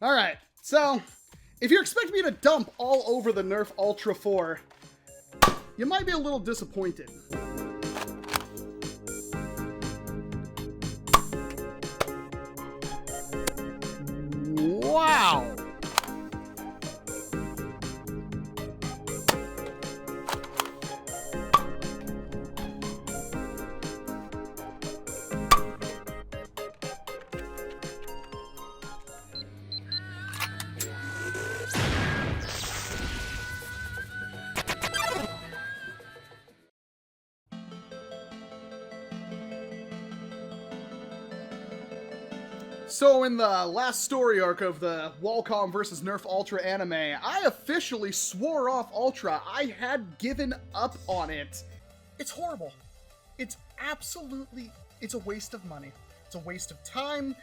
Alright, so if you're expecting me to dump all over the NERF Ultra 4, you might be a little disappointed. Wow! So in the last story arc of the Walcom vs. NERF Ultra anime, I officially swore off Ultra. I had given up on it. It's horrible. It's absolutely, it's a waste of money. It's a waste of time,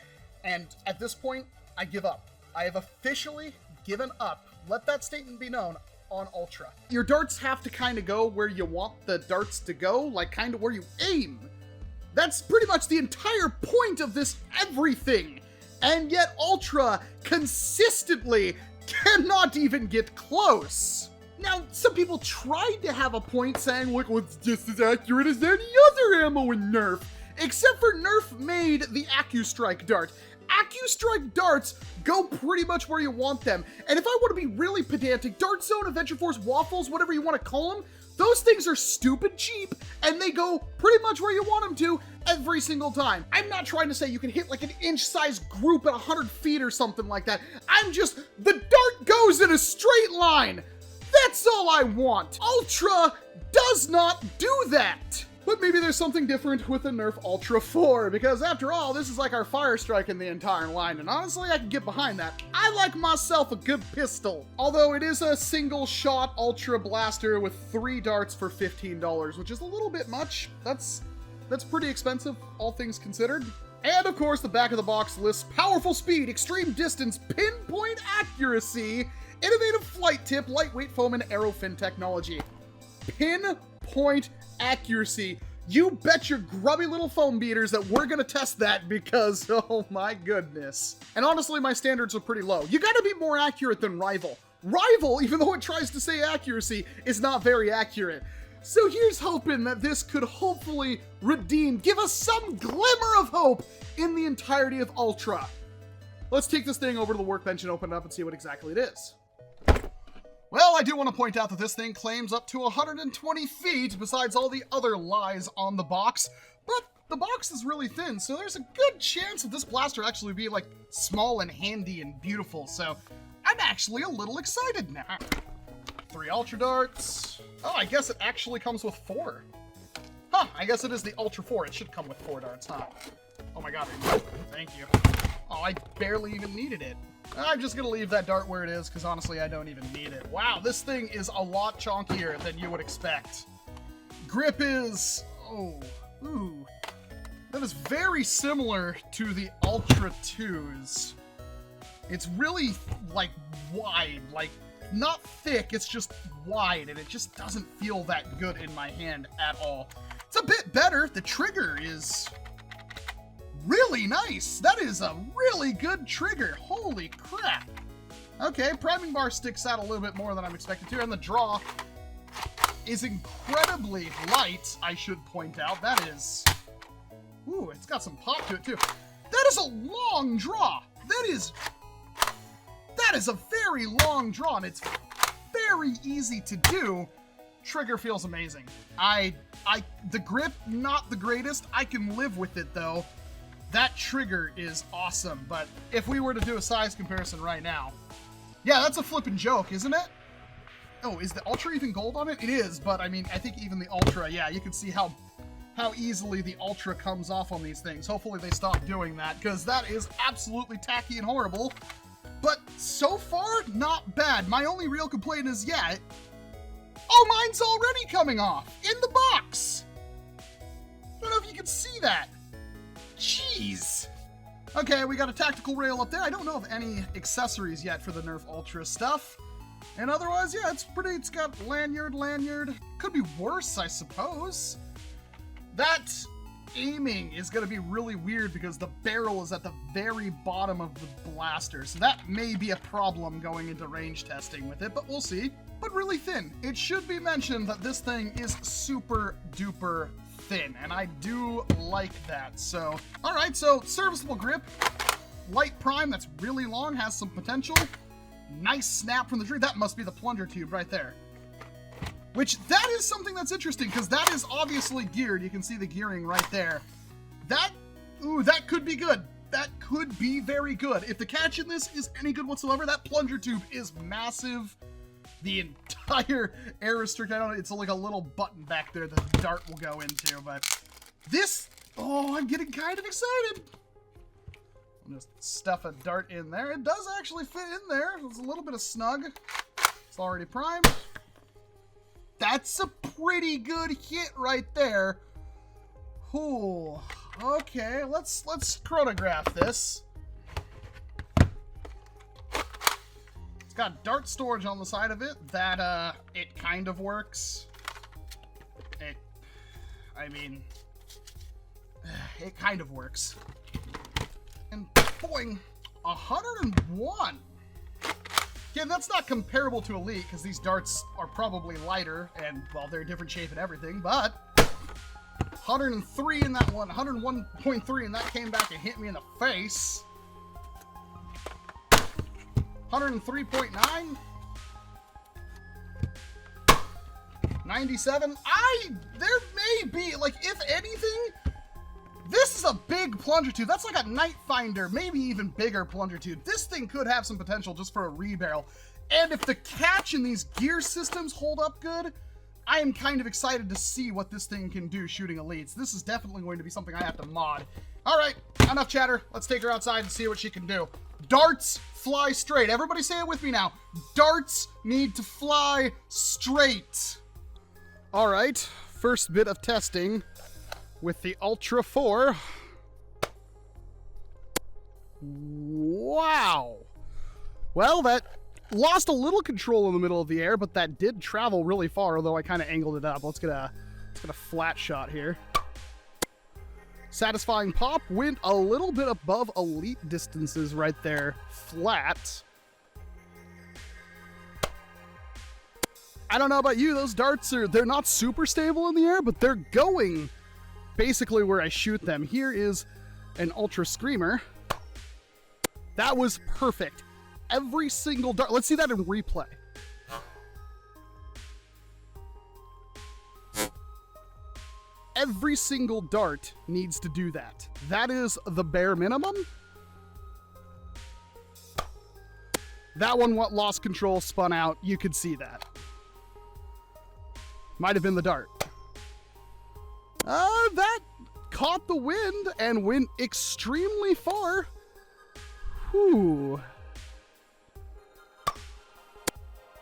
and at this point, I give up. I have officially given up. Let that statement be known on Ultra. Your darts have to kind of go where you want the darts to go, like kind of where you aim. That's pretty much the entire point of this everything. And yet Ultra consistently cannot even get close. Now, some people tried to have a point saying, look, it's just as accurate as any other ammo in NERF. Except for NERF made the AccuStrike dart. AccuStrike darts go pretty much where you want them. And if I want to be really pedantic, Dart Zone, Adventure Force, Waffles, whatever you want to call them, those things are stupid cheap, and they go pretty much where you want them to every single time. I'm not trying to say you can hit like an inch-sized group at 100 feet or something like that. I'm just, the dart goes in a straight line. That's all I want. Ultra does not do that. But maybe there's something different with the NERF Ultra 4, because after all, this is like our fire strike in the entire line, and honestly, I can get behind that. I like myself a good pistol. Although it is a single-shot Ultra blaster with 3 darts for $15, which is a little bit much. That's pretty expensive, all things considered. And of course, the back of the box lists powerful speed, extreme distance, pinpoint accuracy, innovative flight tip, lightweight foam, and aerofin technology. Pinpoint accuracy. You bet your grubby little foam beaters that we're gonna test that, because oh my goodness. And honestly, my standards are pretty low. You gotta be more accurate than Rival. Rival, even though it tries to say accuracy, is not very accurate. So here's hoping that this could hopefully redeem, give us some glimmer of hope in the entirety of Ultra. Let's take this thing over to the workbench and open it up and see what exactly it is. Well, I do want to point out that this thing claims up to 120 feet besides all the other lies on the box, but the box is really thin, so there's a good chance that this blaster actually be like small and handy and beautiful, so I'm actually a little excited now. 3 Ultra darts. Oh, I guess it actually comes with 4. Huh, I guess it is the Ultra 4. It should come with 4 darts, huh? Oh my god, thank you. Oh, I barely even needed it. I'm just gonna leave that dart where it is, because honestly, I don't even need it. Wow, this thing is a lot chunkier than you would expect. Grip is... oh, ooh. That is very similar to the Ultra 2s. It's really, like, wide, like, not thick, it's just wide, and it just doesn't feel that good in my hand at all. It's a bit better. The trigger is really nice. That is a really good trigger. Holy crap. Okay, priming bar sticks out a little bit more than I'm expected to, and the draw is incredibly light, I should point out. That is... ooh, it's got some pop to it, too. That is a long draw. That is a very long draw, and it's very easy to do. Trigger feels amazing. The grip, not the greatest. I can live with it, though. That trigger is awesome, but if we were to do a size comparison right now, yeah, that's a flippin' joke, isn't it? Oh, is the Ultra even gold on it? It is, but I mean, I think even the Ultra, yeah, you can see how easily the Ultra comes off on these things. Hopefully they stop doing that, because that is absolutely tacky and horrible. But so far, not bad. My only real complaint is, yeah, oh, mine's already coming off in the box. I don't know if you can see that. Jeez. Okay, we got a tactical rail up there. I don't know of any accessories yet for the NERF Ultra stuff. And otherwise, yeah, it's got lanyard. Could be worse, I suppose. That aiming is going to be really weird because the barrel is at the very bottom of the blaster, so that may be a problem going into range testing with it, but we'll see. But really thin. It should be mentioned that this thing is super duper thin, and I do like that. So, all right, so serviceable grip, light prime that's really long, has some potential. Nice snap from the trigger. That must be the plunger tube right there. Which, that is something that's interesting, because that is obviously geared. You can see the gearing right there. That could be good. That could be very good. If the catch in this is any good whatsoever, that plunger tube is massive. The entire air restrict, I don't know, it's like a little button back there that the dart will go into, but this, oh, I'm getting kind of excited. I'll just stuff a dart in there. It does actually fit in there. It's a little bit of snug. It's already primed. That's a pretty good hit right there. Ooh, okay, let's chronograph this. It's got dart storage on the side of it. That, it kind of works. It kind of works. And boing, 101. Again, that's not comparable to Elite, because these darts are probably lighter, and, well, they're a different shape and everything, but 103 in that one, 101.3, and that came back and hit me in the face. 103.9. 97. There may be, like, if anything, this is a big plunger tube. That's like a Night Finder, maybe even bigger plunger tube. This thing could have some potential just for a rebarrel. And if the catch in these gear systems hold up good, I am kind of excited to see what this thing can do shooting elites. This is definitely going to be something I have to mod. All right, enough chatter. Let's take her outside and see what she can do. Darts fly straight. Everybody say it with me now. Darts need to fly straight. All right, first bit of testing with the Ultra 4. Wow. Well, that lost a little control in the middle of the air, but that did travel really far, although I kind of angled it up. Let's get a flat shot here. Satisfying pop, went a little bit above elite distances right there, flat. I don't know about you, those darts they're not super stable in the air, but they're going basically where I shoot them. Here is an Ultra Screamer. That was perfect. Every single dart, let's see that in replay. Every single dart needs to do that. That is the bare minimum. That one lost control, spun out. You could see that. Might have been the dart. That caught the wind and went extremely far. Whew.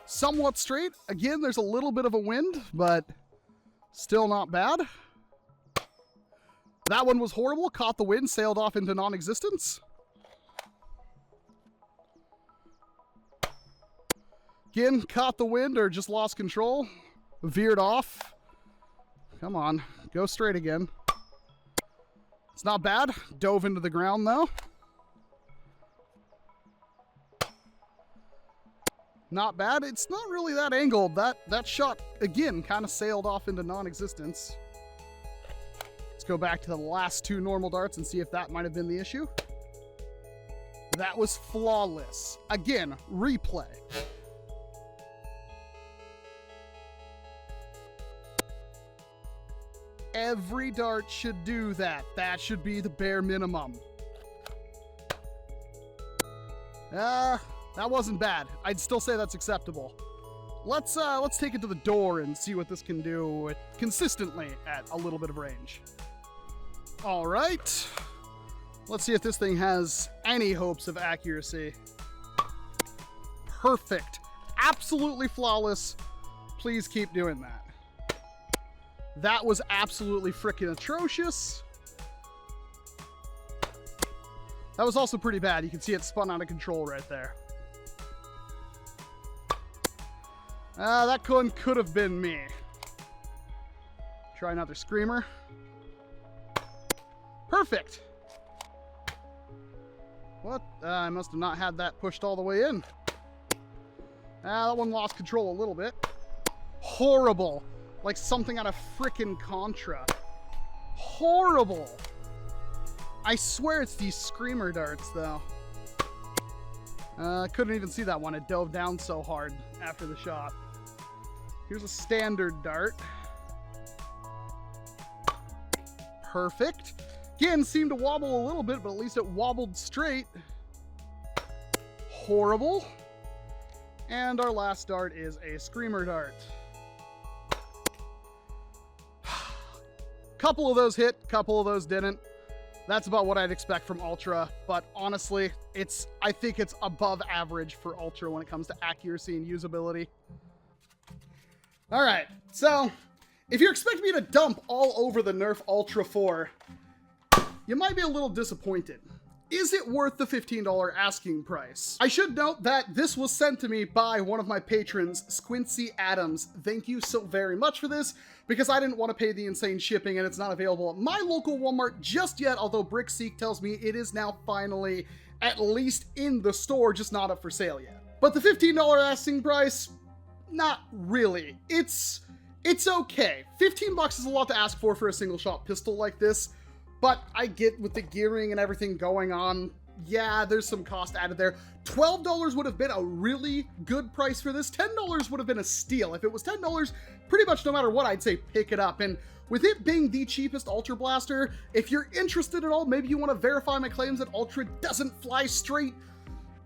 Somewhat straight. Again, there's a little bit of a wind, but still not bad. That one was horrible. Caught the wind, sailed off into non-existence. Again, caught the wind or just lost control. Veered off. Come on, go straight again. It's not bad. Dove into the ground though. Not bad. It's not really that angled. That shot, again, kind of sailed off into non-existence. Let's go back to the last two normal darts and see if that might have been the issue. That was flawless. Again, replay. Every dart should do that. That should be the bare minimum. That wasn't bad. I'd still say that's acceptable. Let's take it to the door and see what this can do consistently at a little bit of range. All right. Let's see if this thing has any hopes of accuracy. Perfect. Absolutely flawless. Please keep doing that. That was absolutely freaking atrocious. That was also pretty bad. You can see it spun out of control right there. That one could have been me. Try another Screamer. Perfect. What? I must have not had that pushed all the way in. That one lost control a little bit. Horrible. Like something out of frickin' Contra. Horrible. I swear it's these screamer darts, though. Couldn't even see that one. It dove down so hard after the shot. Here's a standard dart. Perfect. Again, seemed to wobble a little bit, but at least it wobbled straight. Horrible. And our last dart is a screamer dart. Couple of those hit, couple of those didn't. That's about what I'd expect from Ultra, but honestly, I think it's above average for Ultra when it comes to accuracy and usability. All right, so if you're expecting me to dump all over the NERF Ultra 4, you might be a little disappointed. Is it worth the $15 asking price? I should note that this was sent to me by one of my patrons, Squincy Adams. Thank you so very much for this, because I didn't want to pay the insane shipping and it's not available at my local Walmart just yet, although BrickSeek tells me it is now finally at least in the store, just not up for sale yet. But the $15 asking price, not really. It's okay. 15 bucks is a lot to ask for a single shot pistol like this. But I get with the gearing and everything going on, yeah, there's some cost added there. $12 would have been a really good price for this. $10 would have been a steal. If it was $10, pretty much no matter what, I'd say pick it up. And with it being the cheapest Ultra blaster, if you're interested at all, maybe you want to verify my claims that Ultra doesn't fly straight,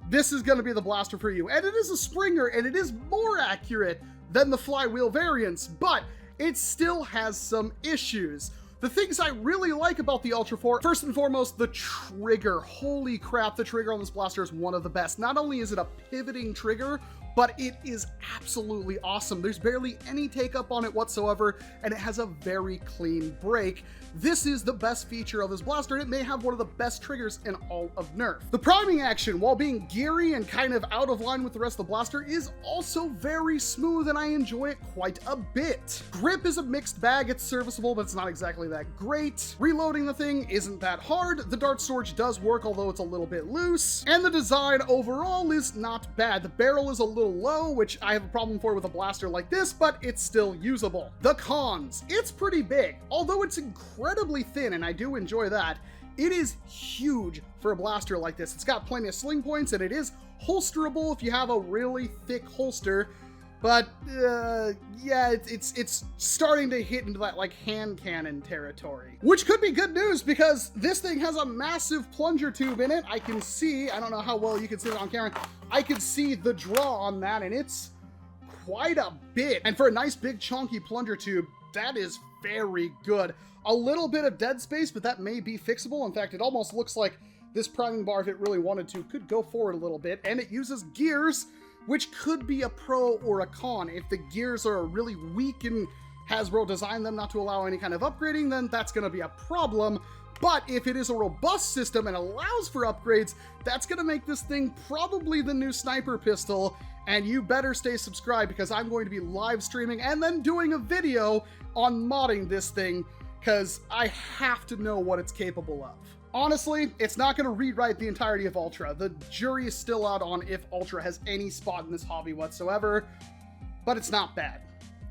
this is going to be the blaster for you. And it is a Springer, and it is more accurate than the flywheel variants, but it still has some issues. The things I really like about the Ultra 4, first and foremost, the trigger. Holy crap, the trigger on this blaster is one of the best. Not only is it a pivoting trigger, but it is absolutely awesome. There's barely any take up on it whatsoever, and it has a very clean break. This is the best feature of this blaster, and it may have one of the best triggers in all of NERF. The priming action, while being geary and kind of out of line with the rest of the blaster, is also very smooth, and I enjoy it quite a bit. Grip is a mixed bag. It's serviceable, but it's not exactly that great. Reloading the thing isn't that hard. The dart storage does work, although it's a little bit loose. And the design overall is not bad. The barrel is a little low, which I have a problem for with a blaster like this, but it's still usable. The cons, it's pretty big. Although it's incredibly thin, and I do enjoy that, it is huge for a blaster like this. It's got plenty of sling points, and it is holsterable if you have a really thick holster, but yeah, it's starting to hit into that like hand cannon territory, which could be good news because this thing has a massive plunger tube in it. I can see, I don't know how well you can see it on camera, I can see the draw on that, and it's quite a bit. And for a nice big chunky plunger tube, that is very good. A little bit of dead space, but that may be fixable. In fact, it almost looks like this priming bar, if it really wanted to, could go forward a little bit, and it uses gears, which could be a pro or a con. If the gears are really weak and Hasbro designed them not to allow any kind of upgrading, then that's going to be a problem. But if it is a robust system and allows for upgrades, that's going to make this thing probably the new sniper pistol. And you better stay subscribed, because I'm going to be live streaming and then doing a video on modding this thing, because I have to know what it's capable of. Honestly, it's not going to rewrite the entirety of Ultra. The jury is still out on if Ultra has any spot in this hobby whatsoever, but it's not bad.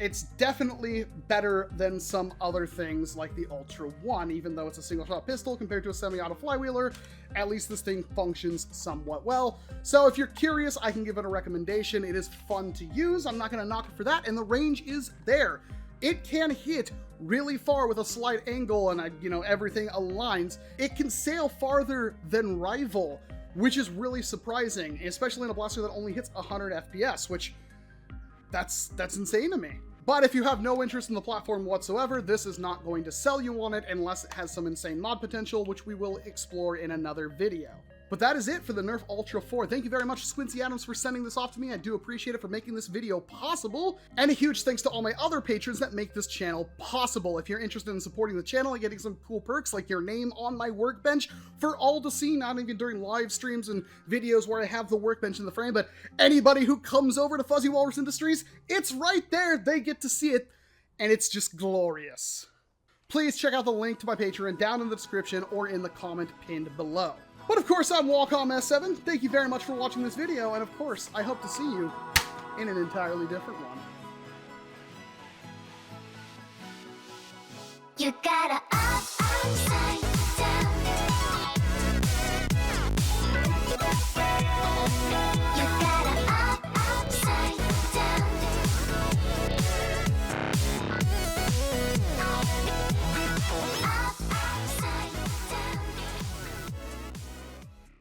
It's definitely better than some other things like the Ultra 1, even though it's a single-shot pistol compared to a semi-auto flywheeler. At least this thing functions somewhat well. So if you're curious, I can give it a recommendation. It is fun to use. I'm not going to knock it for that, and the range is there. It can hit really far with a slight angle and, everything aligns. It can sail farther than Rival, which is really surprising, especially in a blaster that only hits 100 FPS, which that's insane to me. But if you have no interest in the platform whatsoever, this is not going to sell you on it unless it has some insane mod potential, which we will explore in another video. But that is it for the NERF Ultra 4. Thank you very much, Squincy Adams, for sending this off to me. I do appreciate it for making this video possible. And a huge thanks to all my other patrons that make this channel possible. If you're interested in supporting the channel and getting some cool perks like your name on my workbench for all to see, not even during live streams and videos where I have the workbench in the frame, but anybody who comes over to Fuzzy Walrus Industries, it's right there. They get to see it, and it's just glorious. please check out the link to my Patreon down in the description or in the comment pinned below. But of course, I'm Walcom S7. Thank you very much for watching this video, and of course, I hope to see you in an entirely different one. You gotta